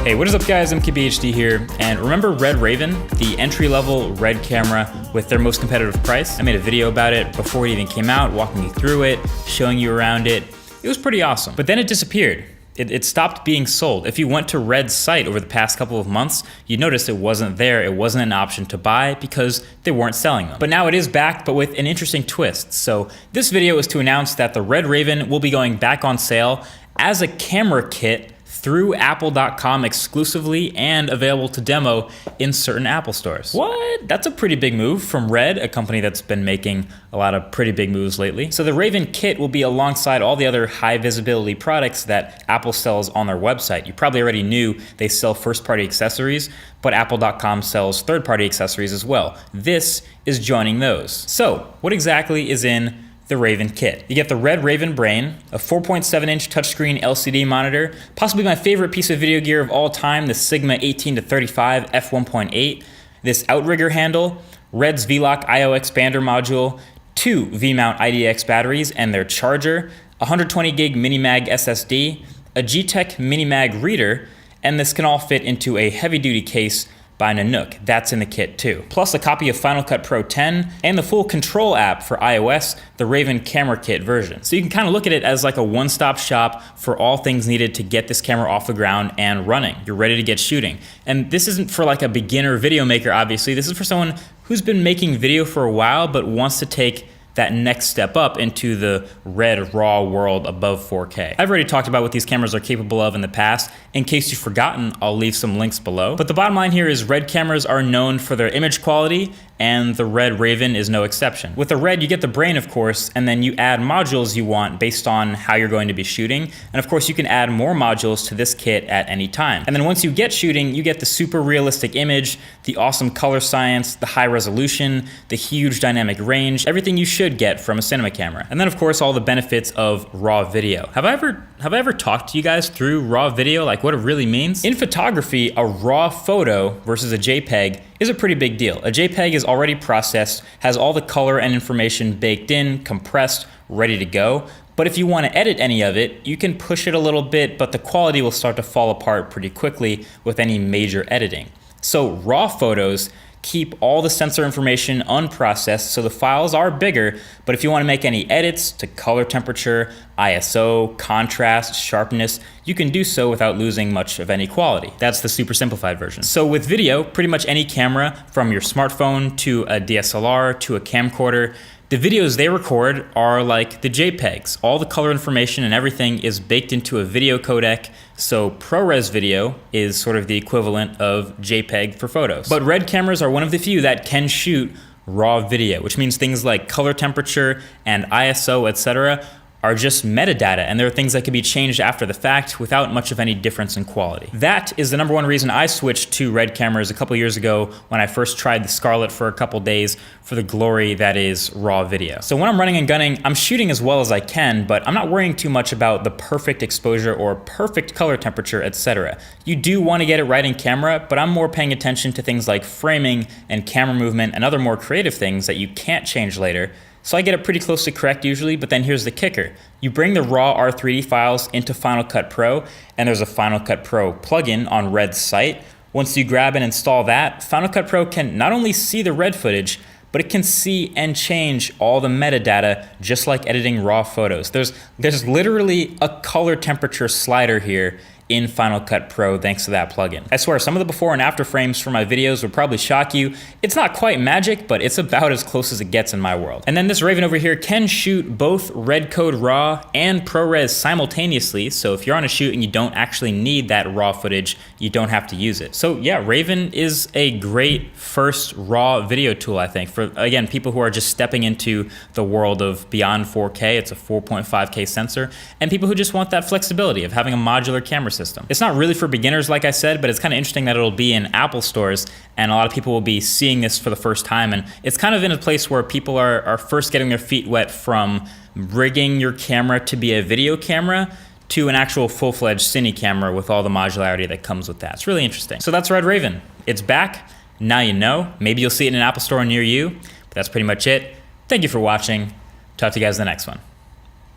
Hey, what is up guys, MKBHD here, and remember Red Raven, the entry-level Red camera with their most competitive price? I made a video about it before it even came out, walking you through it, showing you around it. It was pretty awesome, but then it disappeared. It stopped being sold. If you went to Red's site over the past couple of months, you'd notice it wasn't there, it wasn't an option to buy because they weren't selling them. But now it is back, but with an interesting twist. So this video is to announce that the Red Raven will be going back on sale as a camera kit through Apple.com exclusively and available to demo in certain Apple stores. What? That's a pretty big move from Red, a company that's been making a lot of pretty big moves lately. So the Raven kit will be alongside all the other high visibility products that Apple sells on their website. You probably already knew they sell first-party accessories, but Apple.com sells third-party accessories as well. This is joining those. So what exactly is in the Raven kit? You get the Red Raven Brain, a 4.7-inch touchscreen LCD monitor, possibly my favorite piece of video gear of all time, the Sigma 18-35 f1.8, this outrigger handle, Red's V-Lock I/O expander module, 2 V-mount IDX batteries and their charger, 120 gig Minimag SSD, a G-Tech Minimag reader, and this can all fit into a heavy-duty case by Nanook. That's in the kit too. Plus a copy of Final Cut Pro 10 and the full control app for iOS, the Raven Camera Kit version. So you can kind of look at it as like a one-stop shop for all things needed to get this camera off the ground and running. You're ready to get shooting. And this isn't for like a beginner video maker, obviously. This is for someone who's been making video for a while but wants to take that next step up into the Red RAW world above 4K. I've already talked about what these cameras are capable of in the past. In case you've forgotten, I'll leave some links below. But the bottom line here is Red cameras are known for their image quality, and the Red Raven is no exception. With the Red, you get the Brain, of course, and then you add modules you want based on how you're going to be shooting. And of course, you can add more modules to this kit at any time. And then once you get shooting, you get the super realistic image, the awesome color science, the high resolution, the huge dynamic range, everything you should get from a cinema camera. And then of course, all the benefits of RAW video. Have I ever talked to you guys through RAW video, like what it really means? In photography, a RAW photo versus a JPEG is a pretty big deal. A JPEG is already processed, has all the color and information baked in, compressed, ready to go. But if you want to edit any of it, you can push it a little bit, but the quality will start to fall apart pretty quickly with any major editing. So RAW photos keep all the sensor information unprocessed, so the files are bigger, but if you want to make any edits to color temperature, ISO, contrast, sharpness, you can do so without losing much of any quality. That's the super simplified version. So with video, pretty much any camera, from your smartphone to a DSLR to a camcorder, the videos they record are like the JPEGs. All the color information and everything is baked into a video codec, so ProRes video is sort of the equivalent of JPEG for photos. But Red cameras are one of the few that can shoot RAW video, which means things like color temperature and ISO, etc., are just metadata, and there are things that can be changed after the fact without much of any difference in quality. That is the number one reason I switched to Red cameras a couple years ago when I first tried the Scarlett for a couple days for the glory that is RAW video. So when I'm running and gunning, I'm shooting as well as I can, but I'm not worrying too much about the perfect exposure or perfect color temperature, etc. You do want to get it right in camera, but I'm more paying attention to things like framing and camera movement and other more creative things that you can't change later. So I get it pretty close to correct usually, but then here's the kicker. You bring the raw R3D files into Final Cut Pro, and there's a Final Cut Pro plugin on Red's site. Once you grab and install that, Final Cut Pro can not only see the Red footage, but it can see and change all the metadata just like editing raw photos. There's literally a color temperature slider here in Final Cut Pro thanks to that plugin. I swear, some of the before and after frames for my videos would probably shock you. It's not quite magic, but it's about as close as it gets in my world. And then this Raven over here can shoot both Red Code RAW and ProRes simultaneously, so if you're on a shoot and you don't actually need that RAW footage, you don't have to use it. So yeah, Raven is a great first RAW video tool, I think, for, again, people who are just stepping into the world of beyond 4K, it's a 4.5K sensor, and people who just want that flexibility of having a modular camera system. It's not really for beginners, like I said, but it's kind of interesting that it'll be in Apple stores and a lot of people will be seeing this for the first time. And it's kind of in a place where people are first getting their feet wet from rigging your camera to be a video camera to an actual full-fledged cine camera with all the modularity that comes with that. It's really interesting. So that's Red Raven. It's back. Now you know. Maybe you'll see it in an Apple store near you, but that's pretty much it. Thank you for watching. Talk to you guys in the next one.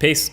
Peace.